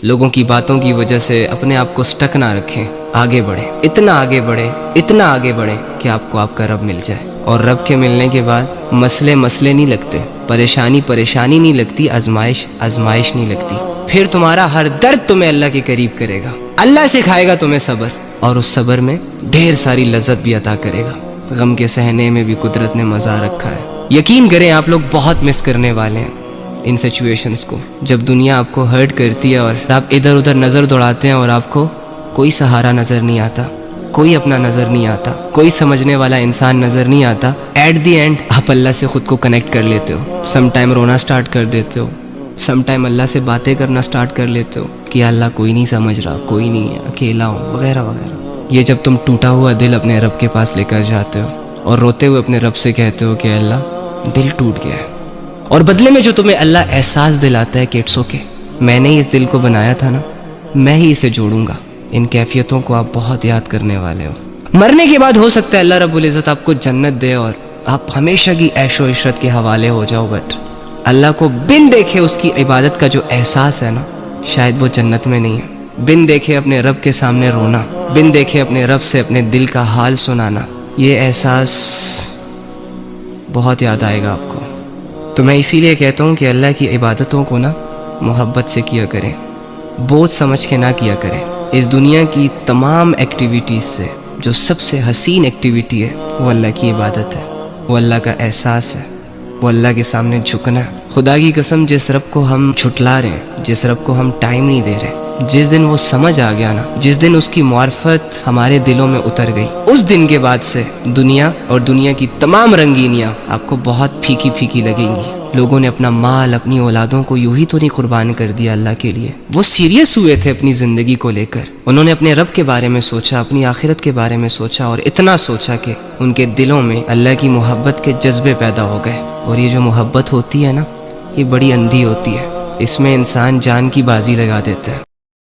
لوگوں کی باتوں کی وجہ سے اپنے آپ کو سٹک نہ رکھیں، آگے بڑھیں، اتنا آگے بڑھیں، اتنا آگے بڑھیں کہ آپ کو آپ کا رب مل جائے۔ اور رب کے ملنے کے بعد مسئلے نہیں لگتے، پریشانی نہیں لگتی، آزمائش نہیں لگتی۔ پھر تمہارا ہر درد تمہیں اللہ کے قریب کرے گا، اللہ سکھائے گا تمہیں صبر، اور اس صبر میں ڈھیر ساری لذت بھی عطا کرے گا۔ غم کے سہنے میں بھی قدرت نے مزہ رکھا ہے۔ یقین کریں آپ لوگ بہت مس کرنے والے ہیں ان سچویشنز کو، جب دنیا آپ کو ہرٹ کرتی ہے اور آپ ادھر ادھر نظر دوڑاتے ہیں اور آپ کو کوئی سہارا نظر نہیں آتا، کوئی اپنا نظر نہیں آتا، کوئی سمجھنے والا انسان نظر نہیں آتا۔ ایٹ دی اینڈ آپ اللہ سے خود کو کنیکٹ کر لیتے ہو، سم ٹائم رونا سٹارٹ کر دیتے ہو، سم ٹائم اللہ سے باتیں کرنا سٹارٹ کر لیتے ہو کہ اللہ کوئی نہیں سمجھ رہا، کوئی نہیں ہے، اکیلا ہوں، وغیرہ وغیرہ۔ یہ جب تم ٹوٹا ہوا دل اپنے رب کے پاس لے کر جاتے ہو اور روتے ہوئے اپنے رب سے کہتے ہو کہ اللہ دل ٹوٹ گیا ہے، اور بدلے میں جو تمہیں اللہ احساس دلاتا ہے کہ اٹس اوکے، میں نے اس دل کو بنایا تھا نا، میں ہی اسے جوڑوں گا، ان کیفیتوں کو آپ بہت یاد کرنے والے ہو۔ مرنے کے بعد ہو سکتا ہے اللہ رب العزت آپ کو جنت دے اور آپ ہمیشہ کی عیش و عشرت کے حوالے ہو جاؤ، بٹ اللہ کو بن دیکھے اس کی عبادت کا جو احساس ہے نا، شاید وہ جنت میں نہیں ہے۔ بن دیکھے اپنے رب کے سامنے رونا، بن دیکھے اپنے رب سے اپنے دل کا حال سنانا، یہ احساس بہت یاد آئے گا آپ کو۔ تو میں اسی لیے کہتا ہوں کہ اللہ کی عبادتوں کو نا محبت سے کیا کریں، بوجھ سمجھ کے نہ کیا کریں۔ اس دنیا کی تمام ایکٹیویٹیز سے جو سب سے حسین ایکٹیویٹی ہے وہ اللہ کی عبادت ہے، وہ اللہ کا احساس ہے، وہ اللہ کے سامنے جھکنا ہے۔ خدا کی قسم جس رب کو ہم چھٹلا رہے ہیں، جس رب کو ہم ٹائم نہیں دے رہے، جس دن وہ سمجھ آ گیا نا، جس دن اس کی معرفت ہمارے دلوں میں اتر گئی، اس دن کے بعد سے دنیا اور دنیا کی تمام رنگینیاں آپ کو بہت پھیکی پھیکی لگیں گی۔ لوگوں نے اپنا مال، اپنی اولادوں کو یوں ہی تو نہیں قربان کر دیا اللہ کے لیے، وہ سیریس ہوئے تھے اپنی زندگی کو لے کر، انہوں نے اپنے رب کے بارے میں سوچا، اپنی آخرت کے بارے میں سوچا، اور اتنا سوچا کہ ان کے دلوں میں اللہ کی محبت کے جذبے پیدا ہو گئے۔ اور یہ جو محبت ہوتی ہے نا، یہ بڑی اندھی ہوتی ہے، اس میں انسان جان کی بازی لگا دیتا ہے۔